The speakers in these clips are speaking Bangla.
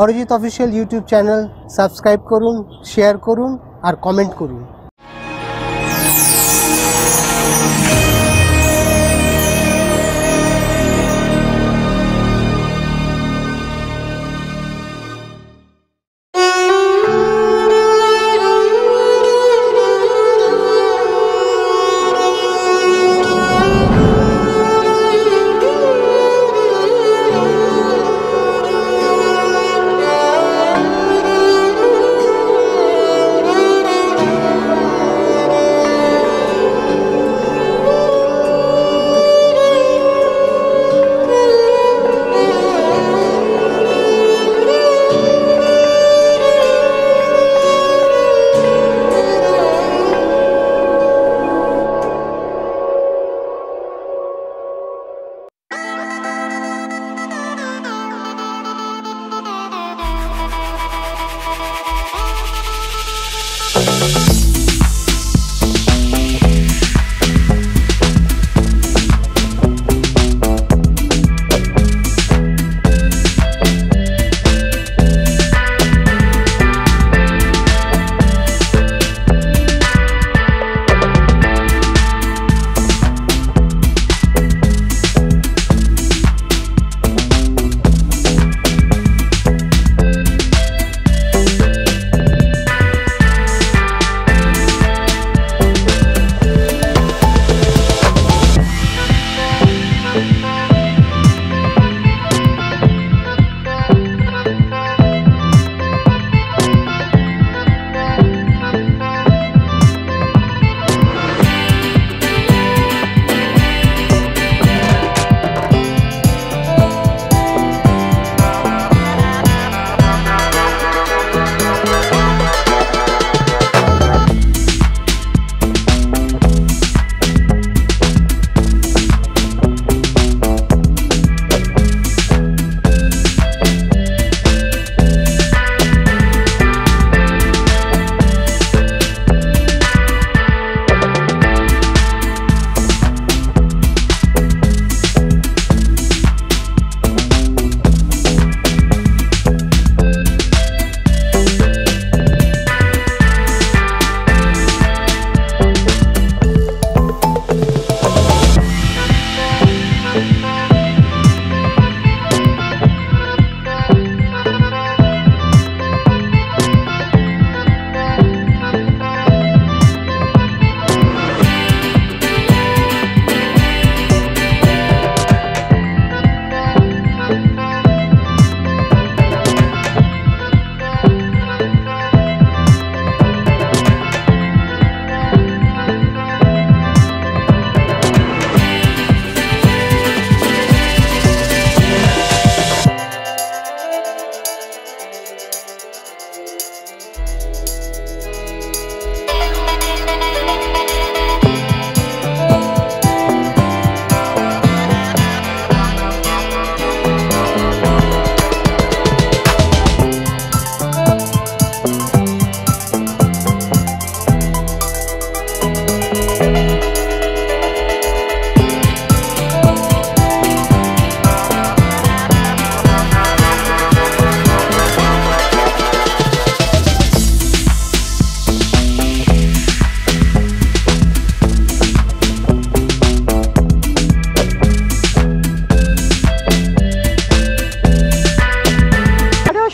Arijit official YouTube channel subscribe করুন, শেয়ার করুন আর কমেন্ট করুন।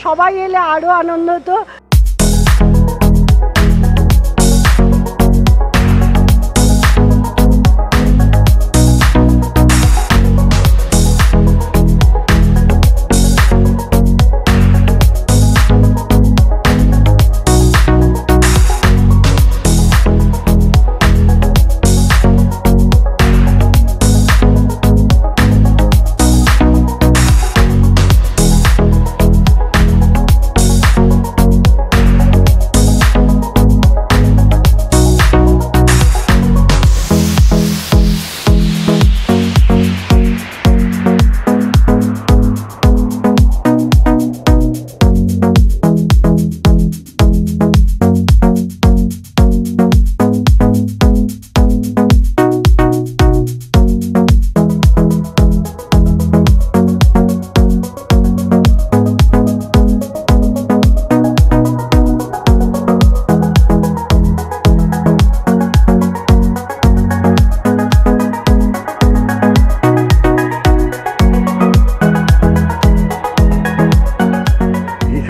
সবাই এলে আরো আনন্দ হতো।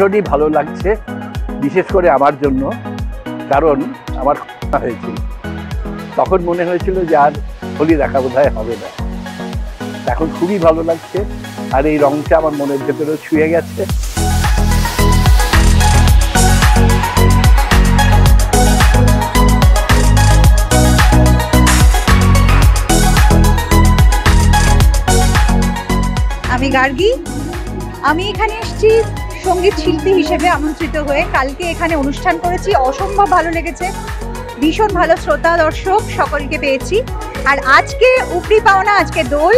ভীষণই ভালো লাগছে, বিশেষ করে আমার জন্য, কারণ আমার হয়েছিল তখন মনে হয়েছিল যে আর হোলি দেখা বোধহয় হবে না। এখন খুবই ভালো লাগছে, আর এই রংটা আমার মনের ভেতরে ছুঁয়ে গেছে। আমি গার্গী, আমি এখানে এসেছি সঙ্গীত শিল্পী হিসেবে আমন্ত্রিত হয়ে। কালকে এখানে অনুষ্ঠান করেছি, অসম্ভব ভালো লেগেছে, ভীষণ ভালো শ্রোতা দর্শক সকলকে পেয়েছি। আর আজকে উপরি পাওনা, আজকে দোল,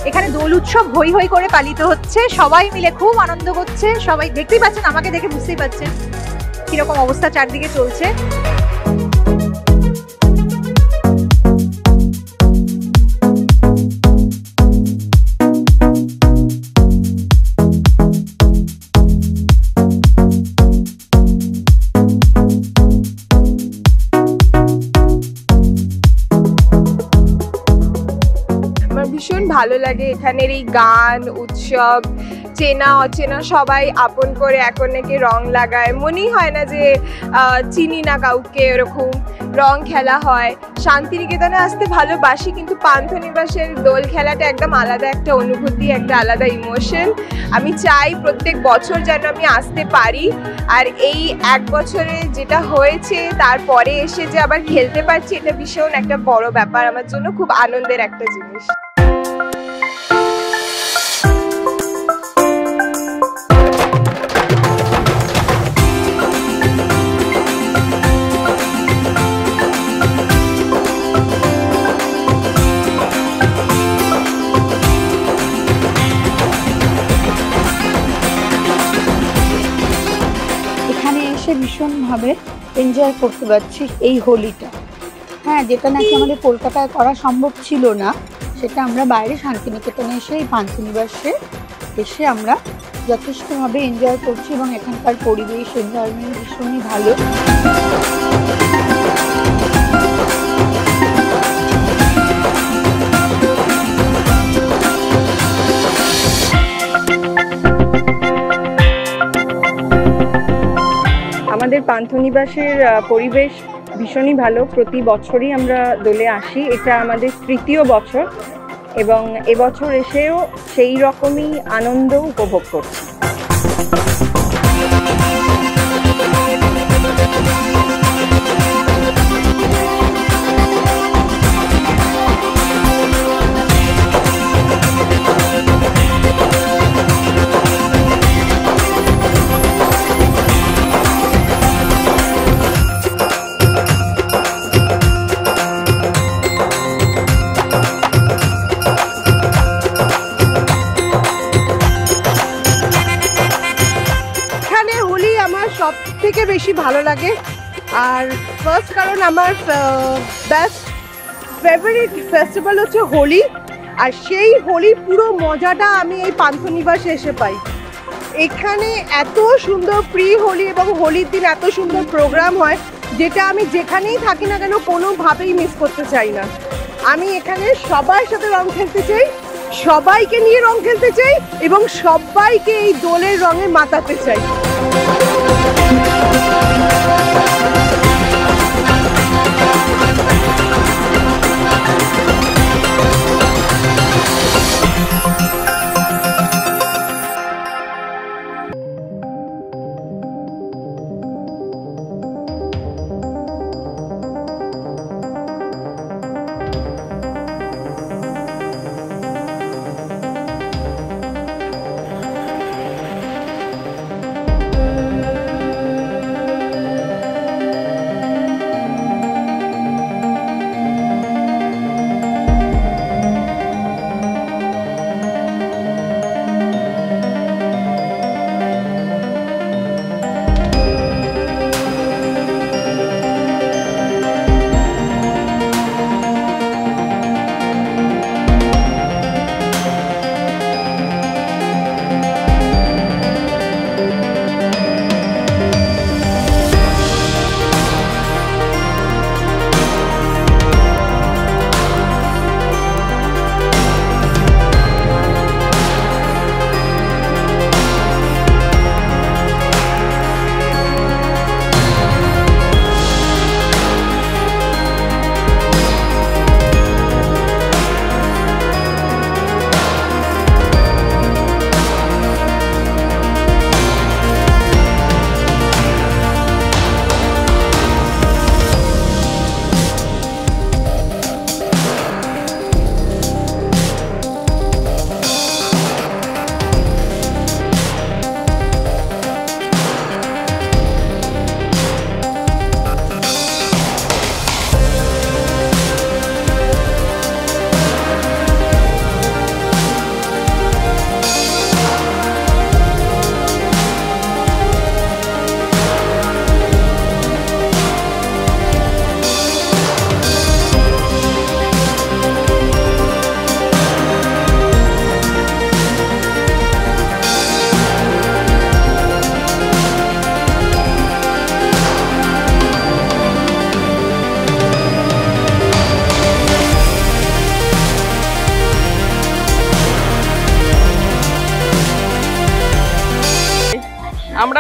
এখানে দোল উৎসব হই হই করে পালিত হচ্ছে, সবাই মিলে খুব আনন্দ করছে। সবাই দেখতেই পাচ্ছেন, আমাকে দেখে বুঝতেই পাচ্ছেন কিরকম অবস্থা চারদিকে চলছে। ভীষণ ভালো লাগে এখানের এই গান উৎসব, চেনা অচেনা সবাই আপন করে এক অন্যকে রং লাগায়, মনেই হয় না যে চিনি না কাউকে, এরকম রং খেলা হয়। শান্তিনিকেতনে আসতে ভালোবাসি, কিন্তু পান্থনিবাসের দোল খেলাটা একদম আলাদা একটা অনুভূতি, একটা আলাদা ইমোশন। আমি চাই প্রত্যেক বছর যেন আমি আসতে পারি, আর এই এক বছরে যেটা হয়েছে তারপরে এসে যে আবার খেলতে পারছি, এটা ভীষণ একটা বড় ব্যাপার আমার জন্য, খুব আনন্দের একটা জিনিস। এখানে এসে ভীষণভাবে এনজয় করতে পারছি এই হোলিটা। হ্যাঁ, যেটা নাকি আমাদের কলকাতায় করা সম্ভব ছিল না, সেটা আমরা বাইরে শান্তিনিকেতনে এসে এই পান্থনিবাসে এসে আমরা যথেষ্টভাবে এনজয় করছি, এবং এখানকার পরিবেশ এনভায়রনমেন্ট ভীষণই ভালো। আমাদের পান্থনিবাসের পরিবেশ ভীষণই ভালো, প্রতি বছরই আমরা দোলে আসি, এটা আমাদের তৃতীয় বছর, এবং এবছর এসেও সেই রকমই আনন্দ উপভোগ করছি। সব থেকে বেশি ভালো লাগে, আর ফার্স্ট কারণ আমার বেস্ট ফেভারিট ফেস্টিভ্যাল হচ্ছে হোলি, আর সেই হোলির পুরো মজাটা আমি এই পান্থনিবাসে এসে পাই। এখানে এত সুন্দর প্রি হোলি এবং হোলির দিন এত সুন্দর প্রোগ্রাম হয়, যেটা আমি যেখানেই থাকি না কেন কোনোভাবেই মিস করতে চাই না। আমি এখানে সবার সাথে রং খেলতে চাই, সবাইকে নিয়ে রং খেলতে চাই, এবং সবাইকে এই দোলের রঙে মাতাতে চাই।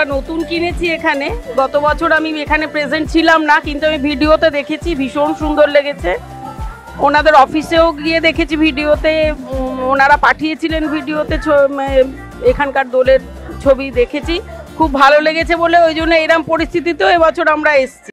আমরা নতুন কিনেছি এখানে, গত বছর আমি এখানে প্রেজেন্ট ছিলাম না, কিন্তু আমি ভিডিওতে দেখেছি, ভীষণ সুন্দর লেগেছে। ওনাদের অফিসেও গিয়ে দেখেছি ভিডিওতে, ওনারা পাঠিয়েছিলেন ভিডিওতে এখানকার দোলের ছবি দেখেছি, খুব ভালো লেগেছে বলে ওই জন্য এরম পরিস্থিতিতেও এবছর আমরা এসেছি।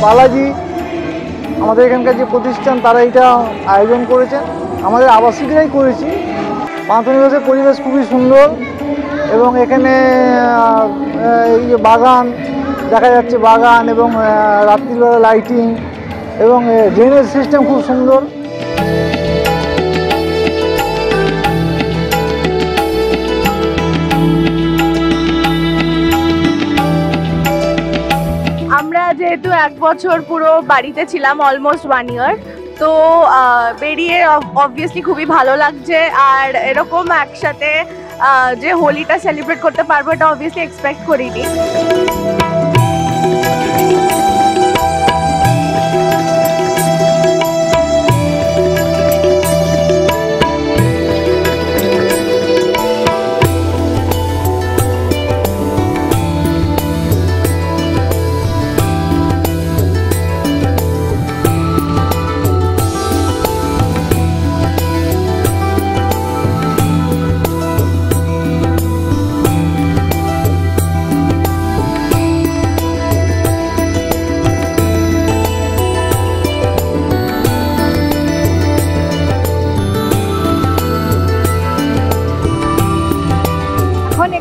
বালাজি আমাদের এখানকার যে প্রতিষ্ঠান তারা এটা আয়োজন করেছেন, আমাদের আবাসিকরাই করেছি। পান্থনিবাসের পরিবেশ খুবই সুন্দর এবং এখানে এই যে বাগান দেখা যাচ্ছে, বাগান এবং রাত্রিবেলা লাইটিং এবং ড্রেনেজ সিস্টেম খুব সুন্দর। আমরা যেহেতু 1 বছর পুরো বাড়িতে ছিলাম, অলমোস্ট 1 ইয়ার, তো বেরিয়ে অবভিয়াসলি খুবই ভালো লাগছে। আর এরকম একসাথে যে হোলিটা সেলিব্রেট করতে পারবো এটা অবভিয়াসলি এক্সপেক্ট করিনি।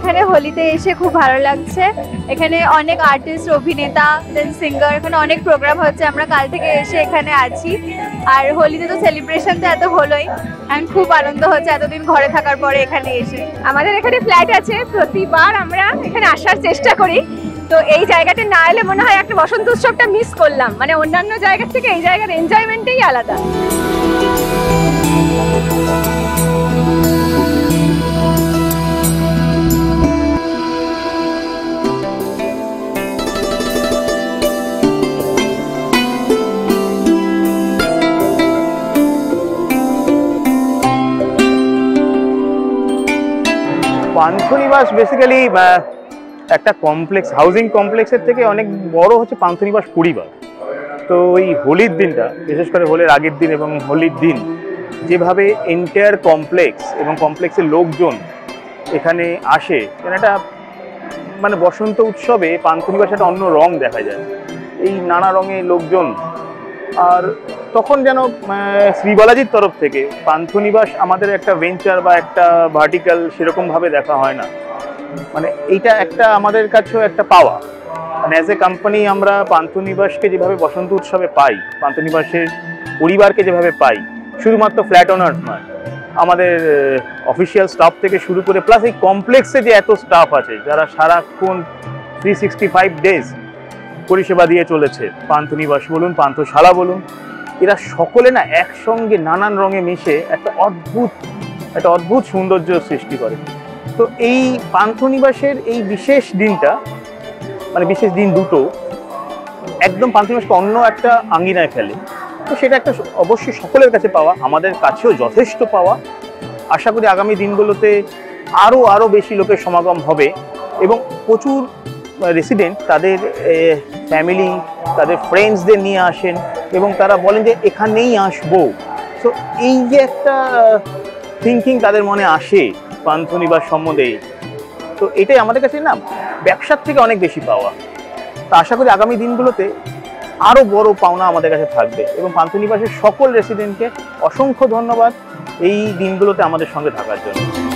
এখানে হোলিতে এসে খুব ভালো লাগছে। এখানে অনেক আর্টিস্ট, অভিনেতা, দেন সিঙ্গার, এখানে অনেক প্রোগ্রাম হচ্ছে। আমরা কাল থেকে এসে এখানে আছি। আর হোলিতে তো সেলিব্রেশন তো এত হলোই, অ্যান্ড খুব আনন্দ হচ্ছে এতদিন ঘরে থাকার পরে এখানে এসে। আমাদের এখানে ফ্ল্যাট আছে, প্রতিবার আমরা এখানে আসার চেষ্টা করি, তো এই জায়গাটা না এলে মনে হয় একটা বসন্ত উৎসবটা মিস করলাম। মানে অন্যান্য জায়গা থেকে এই জায়গার এনজয়মেন্টই আলাদা। পান্থনিবাস বেসিক্যালি একটা কমপ্লেক্স, হাউজিং কমপ্লেক্সের থেকে অনেক বড় হচ্ছে পান্থনিবাস পরিবার। তো ওই হোলির দিনটা, বিশেষ করে হোলির আগের দিন এবং হোলির দিন, যেভাবে এন্টায়ার কমপ্লেক্স এবং কমপ্লেক্সের লোকজন এখানে আসে, একটা মানে বসন্ত উৎসবে পান্থনিবাসে একটা অন্য রং দেখা যায়, এই নানা রঙের লোকজন। আর তখন যেন শ্রী বালাজির তরফ থেকে পান্থনিবাস আমাদের একটা ভেঞ্চার বা একটা ভার্টিক্যাল সেরকমভাবে দেখা হয় না। মানে এইটা একটা আমাদের কাছেও একটা পাওয়া। মানে অ্যাজ এ কোম্পানি আমরা পান্থনিবাসকে যেভাবে বসন্ত উৎসবে পাই, পান্থনিবাসের পরিবারকে যেভাবে পাই, শুধুমাত্র ফ্ল্যাট ওনার নয়, আমাদের অফিসিয়াল স্টাফ থেকে শুরু করে, প্লাস এই কমপ্লেক্সে যে এত স্টাফ আছে যারা সারাক্ষণ 365 ডেজ পরিষেবা দিয়ে চলেছে, পান্থনিবাস বলুন, পান্থশালা বলুন, এরা সকলে না একসঙ্গে নানান রঙে মিশে একটা অদ্ভুত সৌন্দর্য সৃষ্টি করে। তো এই পান্থনিবাসের এই বিশেষ দিনটা, মানে বিশেষ দিন দুটো একদম পান্থনিবাসকে অন্য একটা আঙ্গিনায় ফেলে। তো সেটা একটা অবশ্যই সকলের কাছে পাওয়া, আমাদের কাছেও যথেষ্ট পাওয়া। আশা করি আগামী দিনগুলোতে আরও বেশি লোকের সমাগম হবে এবং প্রচুর রেসিডেন্ট তাদের ফ্যামিলি, তাদের ফ্রেন্ডসদের নিয়ে আসেন এবং তারা বলেন যে এখানেই আসবো। সো এই যে একটা থিঙ্কিং তাদের মনে আসে পান্থনিবাস সম্বন্ধে, তো এটাই আমাদের কাছে না ব্যবসার থেকে অনেক বেশি পাওয়া। তা আশা করি আগামী দিনগুলোতে আরও বড় পাওনা আমাদের কাছে থাকবে। এবং পান্থনিবাসের সকল রেসিডেন্টকে অসংখ্য ধন্যবাদ এই দিনগুলোতে আমাদের সঙ্গে থাকার জন্য।